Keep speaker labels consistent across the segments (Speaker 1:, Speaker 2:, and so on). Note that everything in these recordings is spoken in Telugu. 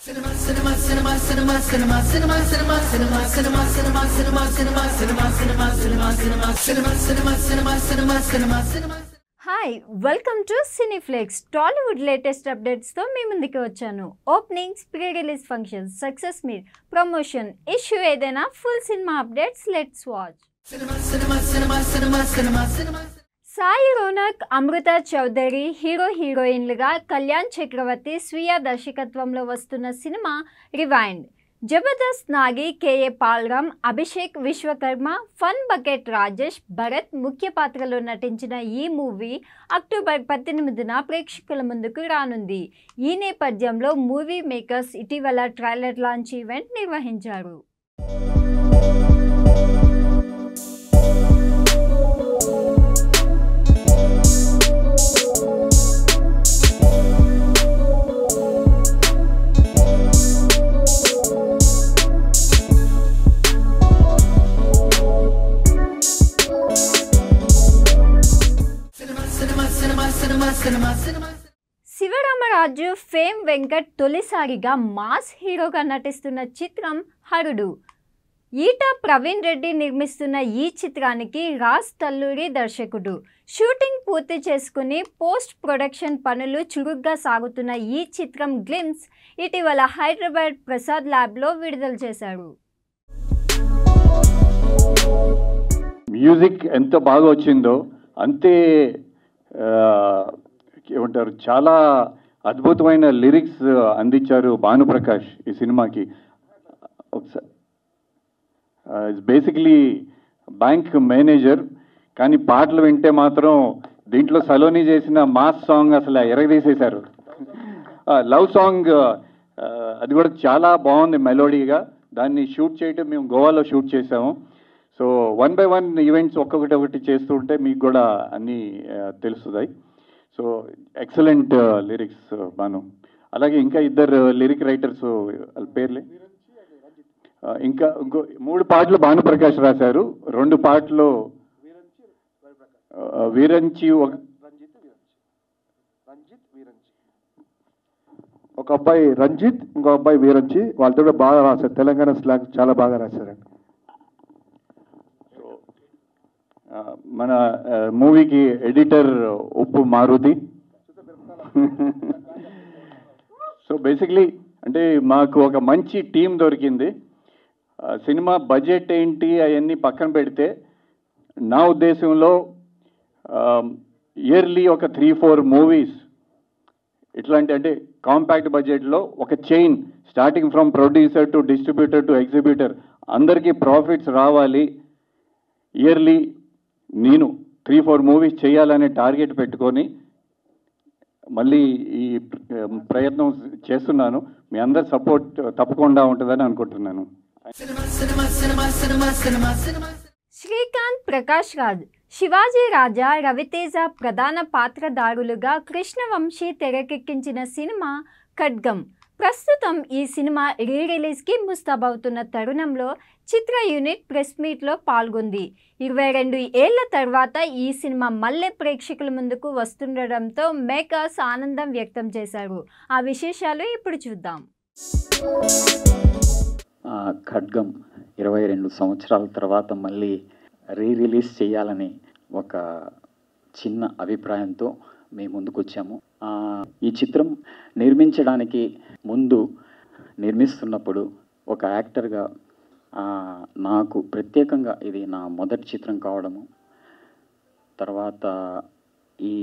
Speaker 1: Hi, welcome to Cineflex. Tollywood latest అప్డేట్స్తో మీ ముందుకు వచ్చాను. Openings, pre release functions, success meet, promotion, issue ఏదైనా full cinema updates. Let's watch. Sai Ronak, Amrutha Chowdary hero హీరోయిన్లుగా కళ్యాణ్ చక్రవర్తి స్వీయ దర్శకత్వంలో వస్తున్న cinema rewind. Jabardasth Nagi, K A Paulram, Abhishek Vishwakarma, fun bucket Rajesh, Bharath ముఖ్య పాత్రలో నటించిన ఈ మూవీ అక్టోబర్ 18న ప్రేక్షకుల ముందుకు రానుంది. ఈ నేపథ్యంలో మూవీ మేకర్స్ ఇటీవల ట్రైలర్ లాంచ్ ఈవెంట్ నిర్వహించారు. శివరామరాజు ఫేమ్ వెంకట్ తొలిసారిగా మాస్ హీరోగా నటిస్తున్న చిత్రం హరుడు. ఈటా ప్రవీణ్ రెడ్డి నిర్మిస్తున్న ఈ చిత్రానికి రాజ్ తల్లూరి దర్శకుడు. షూటింగ్ పూర్తి చేసుకుని పోస్ట్ ప్రొడక్షన్ పనులు చురుగ్గా సాగుతున్న ఈ చిత్రం గ్లిమ్స్ ఇటీవల హైదరాబాద్ ప్రసాద్ ల్యాబ్లో విడుదల చేశారు.
Speaker 2: మ్యూజిక్ ఎంత బాగా వచ్చిందో అంతే ఏమంటారు, చాలా అద్భుతమైన లిరిక్స్ అందించారు భానుప్రకాష్ ఈ సినిమాకి. ఒకసారి బేసిక్లీ బ్యాంక్ మేనేజర్, కానీ పాటలు వింటే మాత్రం దీంట్లో సలోని చేసిన మాస్ సాంగ్ అసలు ఎరగదీసేశారు. లవ్ సాంగ్ అది కూడా చాలా బాగుంది మెలోడీగా. దాన్ని షూట్ చేయటం మేము గోవాలో షూట్ చేసాము. సో 1 by 1 ఈవెంట్స్ ఒక్కొక్కటి చేస్తూ ఉంటే మీకు కూడా అన్నీ తెలుస్తుంది. So excellent lyrics Banu. అలాగే ఇంకా ఇద్దరు లిరిక్ రైటర్స్, వాళ్ళ పేర్లే, ఇంకో 3 పాటలు భానుప్రకాష్ రాశారు. 2 పాటలు వీరంచి,
Speaker 3: ఒక అబ్బాయి రంజిత్, ఇంకో అబ్బాయి వీరంచి. వాళ్ళతో కూడా బాగా రాశారు, తెలంగాణ స్లాంగ్ చాలా బాగా రాశారండి.
Speaker 2: మన మూవీకి ఎడిటర్ ఉప్పు మారుతి. సో బేసిక్లీ అంటే మాకు ఒక మంచి టీం దొరికింది. సినిమా బడ్జెట్ ఏంటి అవన్నీ పక్కన పెడితే నా ఉద్దేశంలో ఇయర్లీ ఒక 3-4 మూవీస్ ఇట్లాంటి, అంటే కాంపాక్ట్ బడ్జెట్లో ఒక chain starting from producer to distributor to exhibitor అందరికీ ప్రాఫిట్స్ రావాలి. ఇయర్లీ నేను 3-4 మూవీస్ చేయాలనే టార్గెట్ పెట్టుకొని మళ్ళీ ఈ ప్రయత్నం చేస్తున్నాను. మీ అందరి సపోర్ట్ తప్పకుండా ఉంటుందని అనుకుంటున్నాను.
Speaker 1: శ్రీకాంత్, ప్రకాష్ రాజ్, శివాజీ రాజా, రవితేజ ప్రధాన పాత్రధారులుగా కృష్ణవంశీ తెరకెక్కించిన సినిమా ఖడ్గం. ప్రస్తుతం ఈ సినిమా రీ రిలీజ్కి ముస్తాబవుతున్న తరుణంలో చిత్ర యూనిట్ ప్రెస్ మీట్లో పాల్గొంది. 22 ఏళ్ల తర్వాత ఈ సినిమా మళ్ళీ ప్రేక్షకుల ముందుకు వస్తుండడంతో మేకర్స్ ఆనందం వ్యక్తం చేశారు. ఆ విశేషాలు ఇప్పుడు చూద్దాం.
Speaker 4: ఖడ్గం 22 సంవత్సరాల తర్వాత మళ్ళీ రీ రిలీజ్ చేయాలని ఒక చిన్న అభిప్రాయంతో మేము ముందుకు వచ్చాము. ఈ చిత్రం నిర్మించడానికి ముందు, నిర్మిస్తున్నప్పుడు ఒక యాక్టర్గా నాకు ప్రత్యేకంగా ఇది నా మొదటి చిత్రం కావడము, తర్వాత ఈ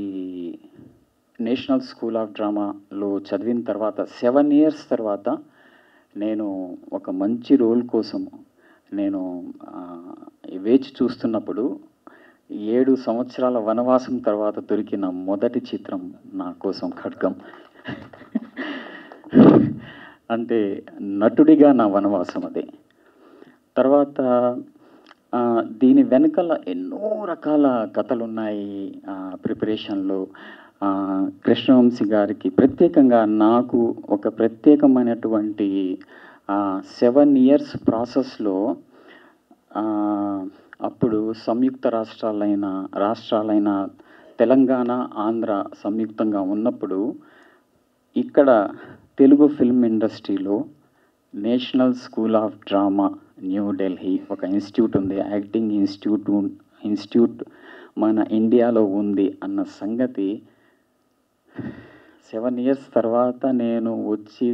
Speaker 4: నేషనల్ స్కూల్ ఆఫ్ డ్రామాలో చదివిన తర్వాత 7 years తర్వాత నేను ఒక మంచి రోల్ కోసం నేను వేచి చూస్తున్నప్పుడు 7 సంవత్సరాల వనవాసం తర్వాత దొరికిన మొదటి చిత్రం నా కోసం ఖడ్గం. అంటే నటుడిగా నా వనవాసం అదే. తర్వాత దీని వెనకాల ఎన్నో రకాల కథలు ఉన్నాయి. ప్రిపరేషన్లో కృష్ణవంశీ గారికి ప్రత్యేకంగా నాకు ఒక ప్రత్యేకమైనటువంటి 7 years ప్రాసెస్లో అప్పుడు సంయుక్త రాష్ట్రాలైన తెలంగాణ, ఆంధ్ర సంయుక్తంగా ఉన్నప్పుడు ఇక్కడ తెలుగు ఫిల్మ్ ఇండస్ట్రీలో national school of drama New Delhi ఒక ఇన్స్టిట్యూట్ ఉంది, యాక్టింగ్ ఇన్స్టిట్యూట్ మన ఇండియాలో ఉంది అన్న సంగతి 7 years తర్వాత నేను వచ్చి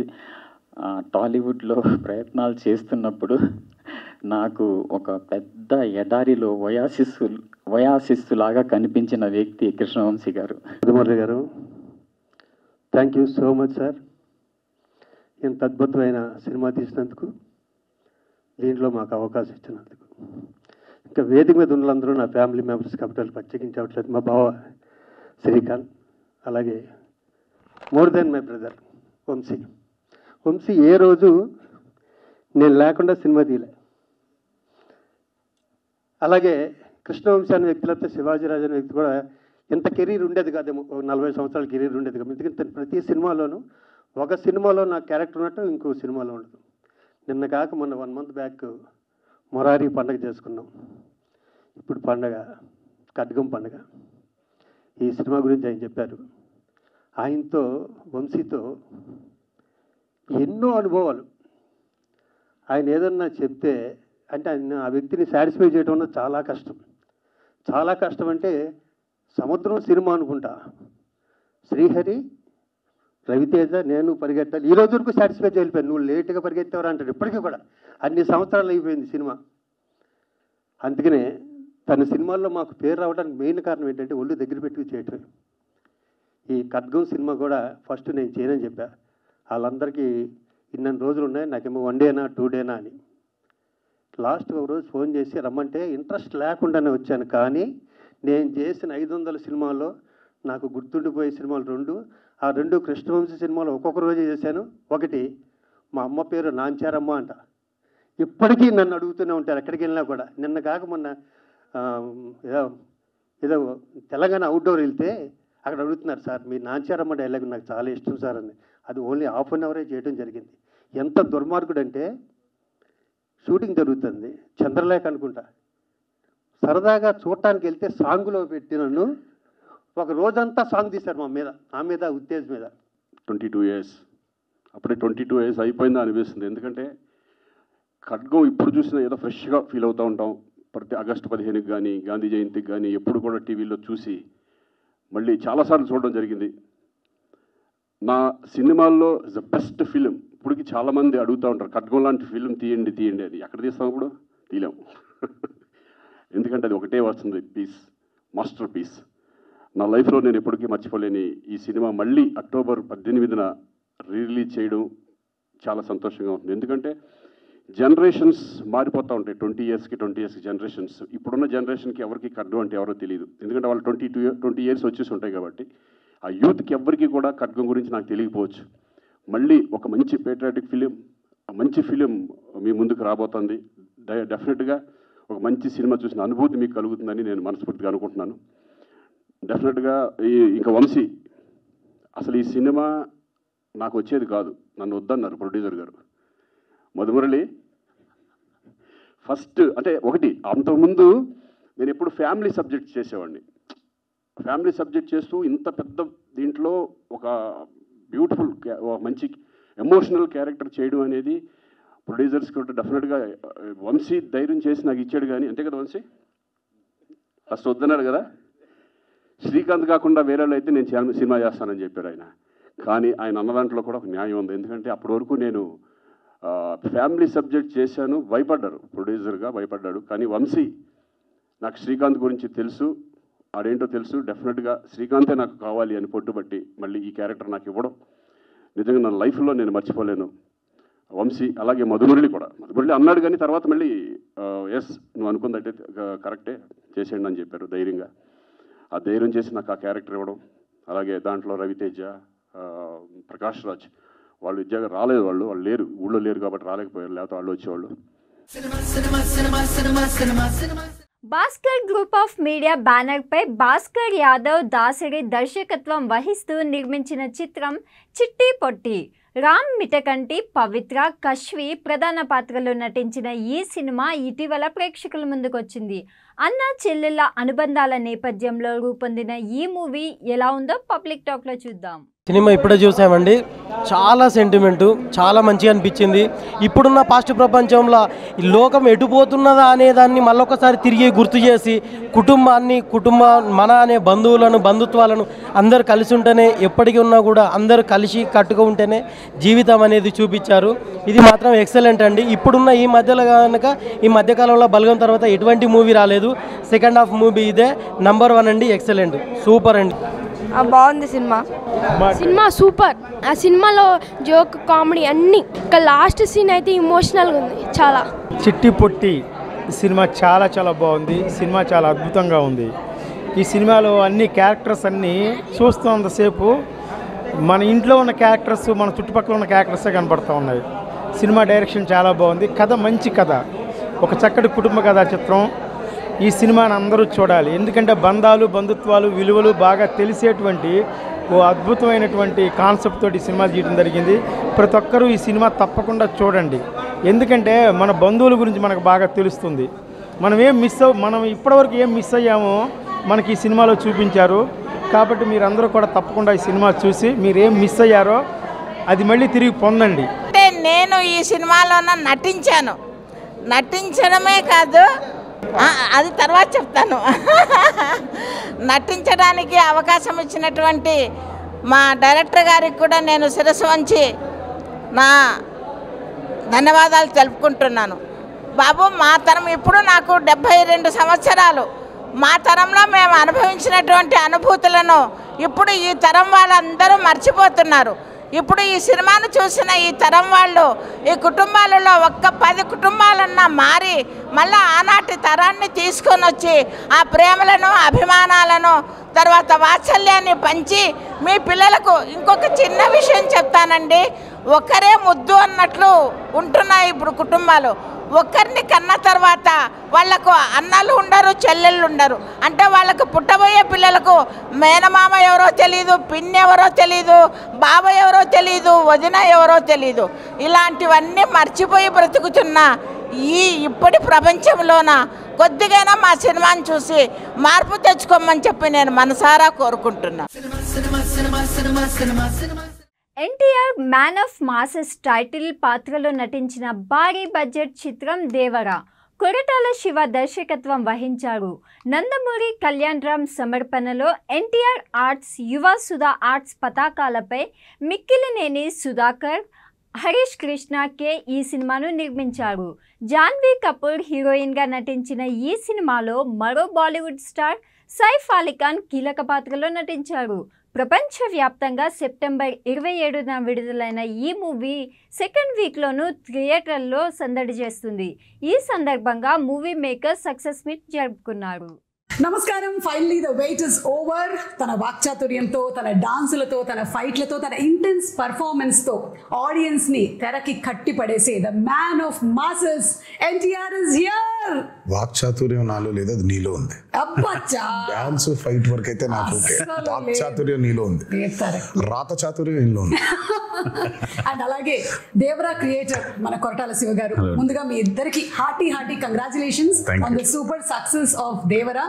Speaker 4: టాలీవుడ్లో ప్రయత్నాలు చేస్తున్నప్పుడు నాకు ఒక పెద్ద ఎడారిలో వయాసిస్సులాగా కనిపించిన వ్యక్తి కృష్ణవంశీ గారు.
Speaker 5: మధుమురళి గారు, thank you so much sir. ఇంత అద్భుతమైన సినిమా తీసినందుకు, దీంట్లో మాకు అవకాశం ఇచ్చినందుకు. ఇంకా వేదిక మీద ఉన్న వాళ్ళందరూ నా ఫ్యామిలీ మెంబర్స్ కాబట్టి ప్రత్యేకించవట్లేదు. మా బావ శ్రీకాంత్, అలాగే more than my brother Vamsi ఏ రోజు నేను లేకుండా సినిమా తీయలే. అలాగే కృష్ణవంశీ అనే వ్యక్తి లేకపోతే శివాజీరాజు అనే వ్యక్తి కూడా ఇంత కెరీర్ ఉండేది కాదేమో, 40 సంవత్సరాల కెరీర్ ఉండేది కాదు. ఎందుకంటే ప్రతి సినిమాలోనూ ఒక సినిమాలో నా క్యారెక్టర్ ఉన్నట్టు ఇంకో సినిమాలో ఉండదు. నిన్న కాక మొన్న 1 month బ్యాక్ మొరారి పండగ చేసుకున్నాం. ఇప్పుడు పండగ ఖడ్గం పండగ. ఈ సినిమా గురించి ఆయన చెప్పారు. ఆయనతో వంశీతో ఎన్నో అనుభవాలు. ఆయన ఏదన్నా చెప్తే అంటే ఆయన ఆ వ్యక్తిని సాటిస్ఫై చేయడం అన్నది చాలా కష్టం. చాలా కష్టం అంటే సముద్రం సినిమా అనుకుంటా, శ్రీహరి, రవితేజ, నేను పరిగెత్తాలి. ఈ రోజు వరకు సాటిస్ఫై చేయలేకపోయాను. నువ్వు లేట్గా పరిగెత్తావరా అంటాడు. ఇప్పటికీ కూడా అన్ని సంవత్సరాలు అయిపోయింది సినిమా. అందుకనే తన సినిమాల్లో మాకు పేరు రావడానికి మెయిన్ కారణం ఏంటంటే ఒళ్ళు దగ్గర పెట్టుకు చేయటం. ఈ ఖడ్గం సినిమా కూడా ఫస్ట్ నేను చేయనని చెప్పా. వాళ్ళందరికీ ఇన్ని రోజులు ఉన్నాయి, నాకేమో 1 day 2 days అని. లాస్ట్ ఒక రోజు ఫోన్ చేసి రమ్మంటే ఇంట్రెస్ట్ లేకుండానే వచ్చాను. కానీ నేను చేసిన 500 సినిమాల్లో నాకు గుర్తుండిపోయే సినిమాలు 2. ఆ 2 కృష్ణవంశీ సినిమాలు ఒక్కొక్క రోజు చేశాను. ఒకటి మా అమ్మ పేరు నాంచారమ్మ అంట. ఇప్పటికీ నన్ను అడుగుతూనే ఉంటారు ఎక్కడికి వెళ్ళినా కూడా. నిన్న కాక మొన్న ఏదో తెలంగాణ అవుట్డోర్ వెళ్తే అక్కడ అడుగుతున్నారు, సార్ మీ నాంచారమ్మ డైలాగ్ నాకు చాలా ఇష్టం సార్ అని. అది ఓన్లీ 1/2 hour చేయడం జరిగింది. ఎంత దుర్మార్గుడు అంటే షూటింగ్ జరుగుతుంది, చంద్రలేఖ అనుకుంటా, సరదాగా చూడటానికి వెళ్తే సాంగ్లో పెట్టి నన్ను ఒక రోజంతా సాంగ్ తీశారు నా మీద ఉత్తేజ్ మీద.
Speaker 6: 22 years అప్పుడే 22 years అయిపోయిందా అనిపిస్తుంది. ఎందుకంటే ఖడ్గం ఇప్పుడు చూసినా ఏదో ఫ్రెష్గా ఫీల్ అవుతూ ఉంటాం. ప్రతి August 15కి కానీ గాంధీ జయంతికి కానీ ఎప్పుడు కూడా టీవీలో చూసి మళ్ళీ చాలాసార్లు చూడడం జరిగింది. నా సినిమాల్లో ద బెస్ట్ ఫిలిం ఇప్పటికి చాలామంది అడుగుతూ ఉంటారు, ఖడ్గం లాంటి ఫిలిం తీయండి అని. ఎక్కడ తీస్తాం ఇప్పుడు? తీయలేము. ఎందుకంటే అది ఒకటే వస్తుంది, పీస్, మాస్టర్ పీస్. నా లైఫ్లో నేను ఎప్పటికీ మర్చిపోలేని ఈ సినిమా మళ్ళీ October 18న రిలీజ్ చేయడం చాలా సంతోషంగా ఉంటుంది. ఎందుకంటే జనరేషన్స్ మారిపోతూ ఉంటాయి. 20 years జనరేషన్స్. ఇప్పుడున్న జనరేషన్కి ఎవరికి ఖడ్గం అంటే ఎవరో తెలియదు. ఎందుకంటే వాళ్ళు 20 years వచ్చేసి ఉంటాయి కాబట్టి ఆ యూత్కి ఎవరికి కూడా ఖడ్గం గురించి నాకు తెలియకపోవచ్చు. మళ్ళీ ఒక మంచి పేట్రియాటిక్ ఫిలిం, మంచి ఫిలిం మీ ముందుకు రాబోతుంది. డెఫినెట్గా ఒక మంచి సినిమా చూసిన అనుభూతి మీకు కలుగుతుందని నేను మనస్ఫూర్తిగా అనుకుంటున్నాను. డెఫినెట్గా ఇంకా వంశీ అసలు ఈ సినిమా నాకు వచ్చేది కాదు, నన్ను వద్దన్నారు ప్రొడ్యూసర్ గారు. మధుమురళి ఫస్ట్ అంటే ఒకటి, అంతకుముందు నేను ఎప్పుడు ఫ్యామిలీ సబ్జెక్ట్ చేసేవాడిని. ఫ్యామిలీ సబ్జెక్ట్ చేస్తూ ఇంత పెద్ద దీంట్లో ఒక బ్యూటిఫుల్ మంచి ఎమోషనల్ క్యారెక్టర్ చేయడం అనేది ప్రొడ్యూసర్స్ కూడా డెఫినెట్గా వంశీ ధైర్యం చేసి నాకు ఇచ్చాడు. కానీ అంతే కదా వంశీ, ఫస్ట్ వద్దన్నాడు కదా. శ్రీకాంత్ కాకుండా వేరే వాళ్ళు అయితే నేను సినిమా చేస్తానని చెప్పారు ఆయన. కానీ ఆయన అన్న దాంట్లో కూడా ఒక న్యాయం ఉంది. ఎందుకంటే అప్పటి వరకు నేను ఫ్యామిలీ సబ్జెక్ట్ చేశాను, భయపడ్డారు, ప్రొడ్యూసర్గా భయపడ్డాడు. కానీ వంశీ నాకు శ్రీకాంత్ గురించి తెలుసు, ఆడేంటో తెలుసు. డెఫినెట్గా శ్రీకాంతే నాకు కావాలి అని పట్టుబట్టి మళ్ళీ ఈ క్యారెక్టర్ నాకు ఇవ్వడం నిజంగా నా లైఫ్లో నేను మర్చిపోలేను. వంశీ అలాగే మధుమురళి కూడా. మధుమురళి అన్నాడు కానీ తర్వాత మళ్ళీ ఎస్ నువ్వు అనుకుందంటే కరెక్టే చేసేయండి అని చెప్పారు ధైర్యంగా. ఆ ధైర్యం చేసి నాకు ఆ క్యారెక్టర్ ఇవ్వడం. అలాగే దాంట్లో రవితేజ, ప్రకాష్ రాజ్ వాళ్ళు విద్యగా రాలేదు, వాళ్ళు లేరు, ఊళ్ళో లేరు కాబట్టి రాలేకపోయారు, లేకపోతే వాళ్ళు వచ్చేవాళ్ళు.
Speaker 1: భాస్కర్ గ్రూప్ ఆఫ్ మీడియా బ్యానర్పై భాస్కర్ యాదవ్ దాసరి దర్శకత్వం వహిస్తూ నిర్మించిన చిత్రం చిట్టి పొట్టి. రామ్ మిటకంటి, పవిత్ర, కశ్వి ప్రధాన పాత్రలో నటించిన ఈ సినిమా ఇటీవల ప్రేక్షకుల ముందుకొచ్చింది. అన్న చెల్లెళ్ళ అనుబంధాల నేపథ్యంలో రూపొందిన ఈ మూవీ ఎలా ఉందో పబ్లిక్ టాక్లో చూద్దాం.
Speaker 7: సినిమా ఇప్పుడే చూసామండి, చాలా సెంటిమెంటు, చాలా మంచిగా అనిపించింది. ఇప్పుడున్న పాస్ట్ ప్రపంచంలో ఈ లోకం ఎటుపోతున్నదా అనేదాన్ని మళ్ళొకసారి తిరిగి గుర్తు చేసి మన అనే బంధుత్వాలను అందరు కలిసి ఉంటేనే, ఎప్పటికీ ఉన్నా కూడా అందరూ కలిసి కట్టుగా ఉంటేనే జీవితం అనేది చూపించారు. ఇది మాత్రం ఎక్సలెంట్ అండి. ఇప్పుడున్న ఈ మధ్యలో కనుక ఈ మధ్యకాలంలో బలగం తర్వాత ఎటువంటి మూవీ రాలేదు. సెకండ్ హాఫ్ మూవీ ఇదే నంబర్ 1 అండి. ఎక్సలెంట్, సూపర్ అండి.
Speaker 8: బాగుంది సినిమా సూపర్. ఆ సినిమాలో జోక్, కామెడీ అన్నీ. ఇంకా లాస్ట్ సీన్ అయితే ఇమోషనల్గా ఉంది చాలా.
Speaker 9: చిట్టి పొట్టి సినిమా చాలా చాలా బాగుంది. సినిమా చాలా అద్భుతంగా ఉంది. ఈ సినిమాలో అన్ని క్యారెక్టర్స్ అన్నీ చూస్తున్నంతసేపు మన ఇంట్లో ఉన్న క్యారెక్టర్స్, మన చుట్టుపక్కల ఉన్న క్యారెక్టర్సే కనపడుతూ ఉన్నాయి. సినిమా డైరెక్షన్ చాలా బాగుంది. కథ మంచి కథ, ఒక చక్కటి కుటుంబ కథా చిత్రం. ఈ సినిమాని అందరూ చూడాలి. ఎందుకంటే బంధుత్వాలు, విలువలు బాగా తెలిసేటువంటి ఓ అద్భుతమైనటువంటి కాన్సెప్ట్ తోటి సినిమా తీయడం జరిగింది. ప్రతి ఒక్కరూ ఈ సినిమా తప్పకుండా చూడండి. ఎందుకంటే మన బంధువుల గురించి మనకు బాగా తెలుస్తుంది. మనం ఇప్పటివరకు ఏం మిస్ అయ్యామో మనకి ఈ సినిమాలో చూపించారు. కాబట్టి మీరందరూ కూడా తప్పకుండా ఈ సినిమా చూసి మీరేం మిస్ అయ్యారో అది మళ్ళీ తిరిగి పొందండి.
Speaker 10: అంటే నేను ఈ సినిమాలోన నటించడమే కాదు, అది తర్వాత చెప్తాను. నటించడానికి అవకాశం ఇచ్చినటువంటి మా డైరెక్టర్ గారికి కూడా నేను శిరస్సు వంచి నా ధన్యవాదాలు తెలుపుకుంటున్నాను. బాబు, మా తరం ఇప్పుడు నాకు 72 సంవత్సరాలు. మా తరంలో మేము అనుభవించినటువంటి అనుభూతులను ఇప్పుడు ఈ తరం వాళ్ళందరూ మర్చిపోతున్నారు. ఇప్పుడు ఈ సినిమాను చూసిన ఈ తరం వాళ్ళు, ఈ కుటుంబాలలో ఒక్క 10 కుటుంబాలన్నా మారి మళ్ళీ ఆనాటి తరాన్ని తీసుకొని వచ్చి ఆ ప్రేమలను, అభిమానాలను, తర్వాత వాత్సల్యాన్ని పంచి మీ పిల్లలకు ఇంకొక చిన్న విషయం చెప్తానండి. ఒక్కరే ముద్దు అన్నట్లు ఉంటున్నాయి ఇప్పుడు కుటుంబాలు. ఒక్కరిని కన్న తర్వాత వాళ్లకు అన్నలు ఉండరు, చెల్లెళ్ళు ఉండరు. అంటే వాళ్ళకు పుట్టబోయే పిల్లలకు మేనమామ ఎవరో తెలీదు, పిన్ని ఎవరో తెలీదు, బావ ఎవరో తెలీదు, వదిన ఎవరో తెలీదు. ఇలాంటివన్నీ మర్చిపోయి బ్రతుకుతున్న ఇప్పటి ప్రపంచంలోన కొద్దిగైనా మా సినిమాని చూసి మార్పు తెచ్చుకోమని చెప్పి నేను మనసారా కోరుకుంటున్నా.
Speaker 1: NTR man of masses title పాత్రలో నటించిన భారీ బడ్జెట్ చిత్రం దేవరా కొరటాల శివ దర్శకత్వం వహించారు. నందమూరి కళ్యాణరామ్ సమర్పణలో ఎన్టీఆర్ ఆర్ట్స్, యువ సుధా ఆర్ట్స్ పతాకాలపై మిక్కిలినేని సుధాకర్, హరీష్ కృష్ణ కే ఈ సినిమాను నిర్మించారు. జాన్వీ కపూర్ హీరోయిన్గా నటించిన ఈ సినిమాలో మరో బాలీవుడ్ స్టార్ సైఫ్ అలీ ఖాన్ కీలక పాత్రలో నటించారు. ప్రపంచవ్యాప్తంగా సెప్టెంబర్ 27న విడుదలైన ఈ మూవీ సెకండ్ వీక్లోనూ థియేటర్లో సందడి చేస్తుంది. ఈ సందర్భంగా మూవీ మేకర్స్ సక్సెస్ మీట్ జరుపుకున్నారు.
Speaker 11: నమస్కారం. Finally the weight is over. తన వాక్చాతుర్యంతో, తన డాన్సులతో, తన ఫైట్లతో, తన ఇంటెన్స్ పర్ఫార్మెన్స్తో ఆడియన్స్ని తెరకి కట్టి పడేసే the man of masses NTR is here.
Speaker 12: వాక్చాతుర్యం నాలో లేదు, అది నీలో ఉంది. డాన్స్ ఫైట్ వరకు అయితే నాకు వాక్చాతుర్యం నీలో ఉంది, రాత చాతుర్యం నీలో ఉంది.
Speaker 11: అండ్ అలాగే దేవరా క్రియేటర్ మన కొరటాల శివ గారు, ముందుగా మీ ఇద్దరికి hearty congratulations on the super success of Devara.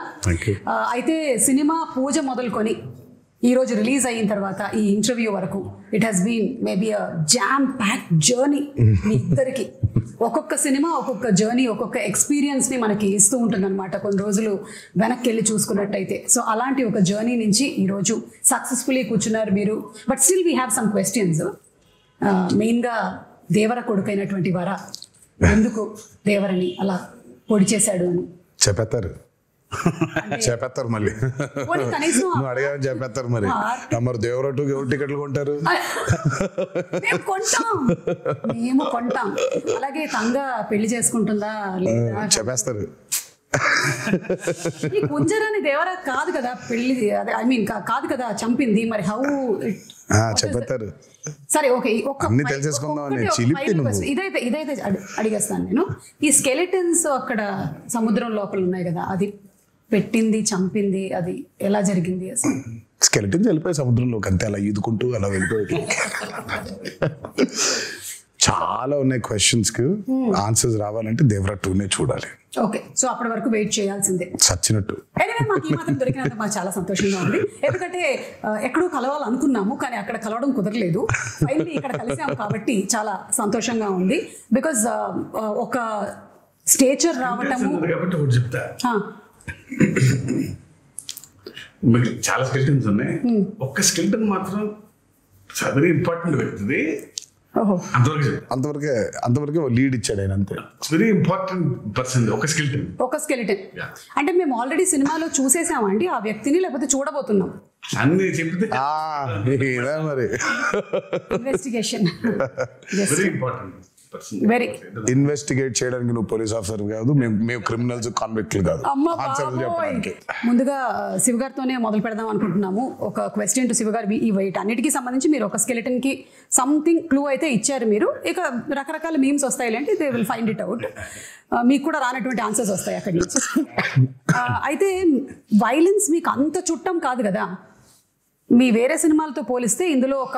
Speaker 11: అయితే సినిమా పూజ మొదలుకొని ఈరోజు రిలీజ్ అయిన తర్వాత ఈ ఇంటర్వ్యూ వరకు it has been maybe a jam pack journey. మీ ఇద్దరికి ఒక్కొక్క సినిమా ఒక్కొక్క జర్నీ, ఒక్కొక్క ఎక్స్పీరియన్స్ని మనకి ఇస్తూ ఉంటుంది అనమాట కొన్ని రోజులు వెనక్కి వెళ్ళి చూసుకున్నట్టయితే. సో అలాంటి ఒక జర్నీ నుంచి ఈరోజు సక్సెస్ఫుల్లీ కూర్చున్నారు మీరు. But still we have some questions. మెయిన్గా దేవర కొడుకైనటువంటి వర ఎందుకు దేవరని అలా పొడి చేశాడు అని
Speaker 12: చెప్పేస్తారు మళ్ళీ నువ్వు అడిగావని చెప్పేస్తారు. మరి దేవరటు ఎవరు టికెట్లు కొంటారు?
Speaker 11: మేము కొంటాం. అలాగే తంగ పెళ్లి చేసుకుంటుందా
Speaker 12: చెప్పేస్తారు.
Speaker 11: ఈ కుంజరాని దేవర కాదు కదా పెళ్లి, ఐ మీన్ కాదు కదా చంపింది. మరి హౌ
Speaker 12: చెప్పేస్తారు.
Speaker 11: సరే ఓకే,
Speaker 12: అన్ని తెలిసేసుకుందాం.
Speaker 11: ఇదైతే అడిగేస్తాను నేను. ఈ స్కెలిటన్స్ అక్కడ సముద్రం లోపల ఉన్నాయి కదా, అది పెట్టింది, చంపింది, అది ఎలా జరిగింది అసలు?
Speaker 12: స్కెలిటన్స్ వెళ్ళిపోయి సముద్రంలోకి అంతే, అలా ఈదుకుంటూ అలా వెళ్ళిపోయి చాలా ఉన్నాయి క్వశ్చన్స్ కి ఆన్సర్స్ రావాలంటే దేవరా 2నే చూడాలి.
Speaker 11: ఓకే, సో అప్పటి వరకు వెయిట్ చేయాల్సిందే
Speaker 12: సచ్చినట్టు.
Speaker 11: మాకు ఈ మాత్రం దొరికినంత మాకు చాలా సంతోషంగా ఉంది. ఎందుకంటే ఎక్కడో కలవాలనుకున్నాము కానీ అక్కడ కలవడం కుదరలేదు. ఫైనల్లీ ఇక్కడ కలిసాము కాబట్టి చాలా సంతోషంగా ఉంది. బికాజ్ ఒక స్టేచర్ రావటము
Speaker 13: కాబట్టి ఒకటి చెప్తా, మీకు చాలా స్కెల్టన్స్ ఉన్నాయి, ఒక్క స్కెల్టన్ మాత్రం వెరీ ఇంపార్టెంట్ వ్యక్తిది.
Speaker 12: అంతవరకే లీడ్ ఇచ్చాడు ఆయన, అంతే.
Speaker 13: వెరీ ఇంపార్టెంట్ పర్సన్ ఒక స్కెలిటన్.
Speaker 11: అంటే మేము ఆల్రెడీ సినిమాలో చూసేసామండి ఆ వ్యక్తిని, లేకపోతే చూడబోతున్నాం
Speaker 13: అన్ని చెప్తే
Speaker 12: మరి
Speaker 11: investigation
Speaker 13: very important.
Speaker 11: Very
Speaker 12: investigate చేయడానికి నువ్వు పోలీస్ ఆఫీసర్ కాదు, మేము క్రిమినల్స్ కాన్విక్ట్లు కాదు.
Speaker 11: ముందుగా శివ గారితోనే మొదలు పెడదాం అనుకుంటున్నాము. ఒక క్వశ్చన్ టు శివ గారు, ఈ వీటన్నిటికీ సంబంధించి మీరు ఒక స్కెలిటన్ కి సంథింగ్ క్లూ అయితే ఇచ్చారు మీరు. ఇక రకరకాల మీమ్స్ వస్తాయి అంటే they will find it out. మీకు కూడా రానటువంటి ఆన్సర్స్ వస్తాయి అక్కడి నుంచి. అయితే వైలెన్స్ మీకు అంత చుట్టం కాదు కదా, మీ వేరే సినిమాలతో పోలిస్తే ఇందులో ఒక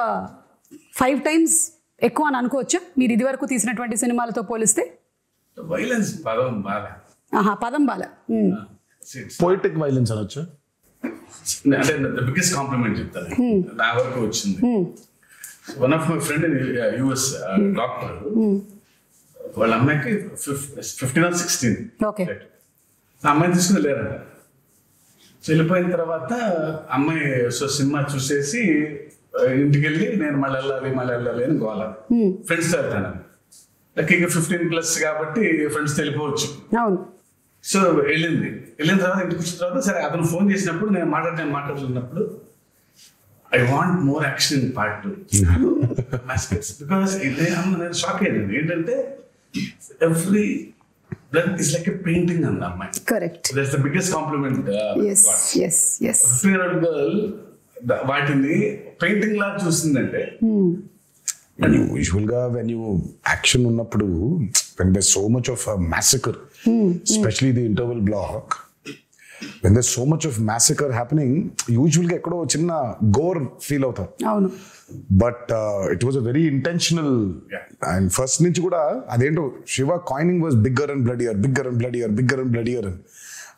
Speaker 11: 5 times ఎక్కువ అని అనుకోవచ్చా మీరు ఇది వరకు తీసినటువంటి సినిమాలతో పోలిస్తే?
Speaker 13: వైలెన్స్ పదం
Speaker 11: బాల
Speaker 12: పోయిటిక్ వైలెన్స్ అనొచ్చు.
Speaker 13: అంటే బిగ్గెస్ట్ కాంప్లిమెంట్ చెప్తాను నా వరకు వచ్చింది. One of my friend US doctor, వాళ్ళ అమ్మాయికి 15 or 16, ఆ అమ్మాయిని తీసుకుని వెళ్ళారంట. వెళ్ళిపోయిన తర్వాత అమ్మాయి సినిమా చూసేసి ఇంటికి వెళ్ళి నేను మళ్ళీ వెళ్ళాలి అని గోల. ఫ్రెండ్స్తో వెళ్తాను, లక్కీగా 15+ కాబట్టి ఫ్రెండ్స్తో వెళ్ళిపోవచ్చు. సో వెళ్ళిన తర్వాత ఇంటికి వచ్చిన తర్వాత సరే అతను ఫోన్ చేసినప్పుడు నేను మాట్లాడుతున్నప్పుడు I want more action in part 2 because నేను షాక్ అయ్యాను. ఏంటంటే every blood is like a painting అంది అమ్మాయి.
Speaker 11: Correct,
Speaker 13: that's the biggest compliment. 15-year-old girl వాటిని పెయింటింగ్ లా చూసిందంటే.
Speaker 12: యూజువల్ గా వెన్ యూ యాక్షన్ ఉన్నప్పుడు when there's so much of a massacre, especially the interval block, when there's so much of massacre happening, usually ekkado chinna gore feel avutam.
Speaker 11: Avunu,
Speaker 12: but it was a very intentional, and first nunchi kuda adento Shiva coining was bigger and bloodier,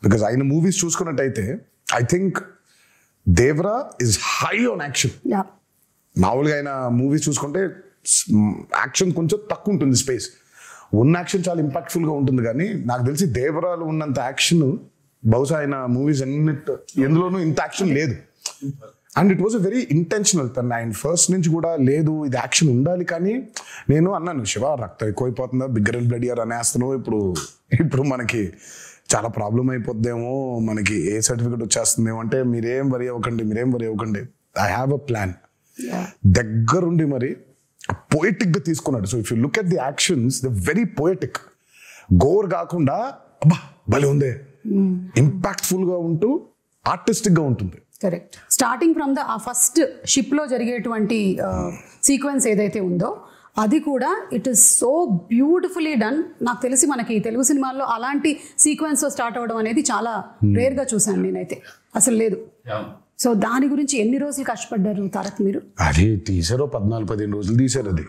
Speaker 12: because ayina movies chusukunnataithe I think Devara is high on action. మామూలుగా ఆయన మూవీస్ చూసుకుంటే యాక్షన్ కొంచెం తక్కువ ఉంటుంది, స్పేస్ ఉన్న యాక్షన్ చాలా ఇంపాక్ట్ఫుల్గా ఉంటుంది. కానీ నాకు తెలిసి దేవరాలు ఉన్నంత యాక్షన్ బహుశా ఆయన మూవీస్ ఎందులోనూ ఇంత యాక్షన్ లేదు. And it was a very intentional. తను ఆయన ఫస్ట్ నుంచి కూడా లేదు ఇది యాక్షన్ ఉండాలి. కానీ నేను అన్నాను, శివ రక్తం ఎక్కువైపోతుందా, బిగ్గర్ అండ్ బ్లడియర్ అనేస్తున్నావు, ఇప్పుడు మనకి చాలా ప్రాబ్లం అయిపోద్దేమో, మనకి ఏ సర్టిఫికెట్ వచ్చేస్తుందేమో అంటే మీరేం వరి అవ్వకండి, ఐ హ్యావ్ అ ప్లాన్. దగ్గరుండి మరి పోయిటిక్ గా తీసుకున్నాడు. So if you look at the actions the very poetic, గోర్ కాకుండా అబ్బా భలే ఉందే, ఇంపాక్ట్ఫుల్ గా ఉంటూ ఆర్టిస్టిక్ గా ఉంటుంది.
Speaker 11: Correct. Starting from the first ship లో జరిగేటువంటి సీక్వెన్స్ ఏదైతే ఉందో అది కూడా it is so beautifully done. నాకు తెలిసి మనకి తెలుగు సినిమాల్లో అలాంటి సీక్వెన్స్ స్టార్ట్ అవ్వడం అనేది చాలా రేర్ గా చూసాను నేనైతే, అసలు లేదు. సో దాని గురించి ఎన్ని రోజులు కష్టపడ్డారు తారక్ మీరు?
Speaker 12: అది తీసారో 14-15 రోజులు తీసారు. అది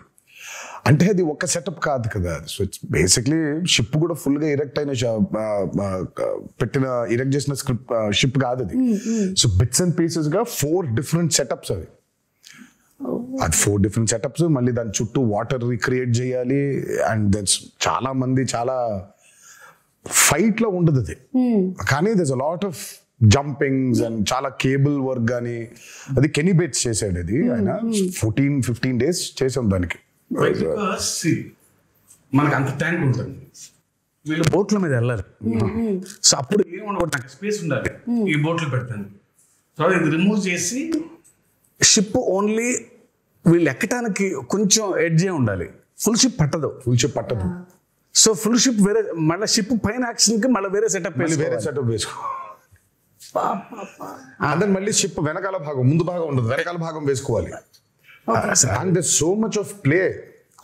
Speaker 12: అంటే అది ఒక సెటప్ కాదు కదా. సో ఇట్స్ బేసిక్లీ షిప్ కూడా ఫుల్ గా ఇరెక్ట్ చేసిన స్క్రిప్ట్ షిప్ కాదు అది. సో బిట్స్ అండ్ పీసెస్ గా 4 different సెటప్స్ అది 4 different సెటప్స్. మళ్ళీ దాని చుట్టూ వాటర్ రిక్రియేట్ చేయాలి. అండ్ దట్స్ చాలా మంది చాలా ఫైట్ లో ఉండదు అది, కానీ that's a lot of jumpings and చాలా కేబుల్ వర్క్. కానీ అది కెనీ బేట్స్ చేసాడు అది, ఆయన 14-15 days చేసాం దానికి.
Speaker 13: మనకు అంత ట్యాంక్ ఉంటుంది, వీళ్ళు బోట్ల మీద వెళ్ళాలి. సో అప్పుడు ఏమనుకుంటా స్పేస్ ఉండాలి ఈ బోట్లు పెడతాను. సో ఇది రిమూవ్ చేసి షిప్ ఓన్లీ వీళ్ళు ఎక్కడానికి కొంచెం ఎడ్జే ఉండాలి, ఫుల్ షిప్ పట్టదు. సో ఫుల్ షిప్ వేరే, మళ్ళీ షిప్ పైన యాక్షన్ కి మళ్ళీ వేరే సెటప్ వేసుకో.
Speaker 12: అంటే మళ్ళీ షిప్ వెనకాల భాగం ముందు భాగం ఉండదు, వెనకాల భాగం వేసుకోవాలి. And there so much of play.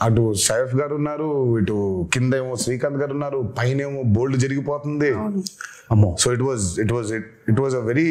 Speaker 12: అటు సైఫ్ గారు ఉన్నారు, ఇటు కింద ఏమో శ్రీకాంత్ గారు ఉన్నారు, పైన ఏమో బోల్డ్ జరిగిపోతుంది. So it was a very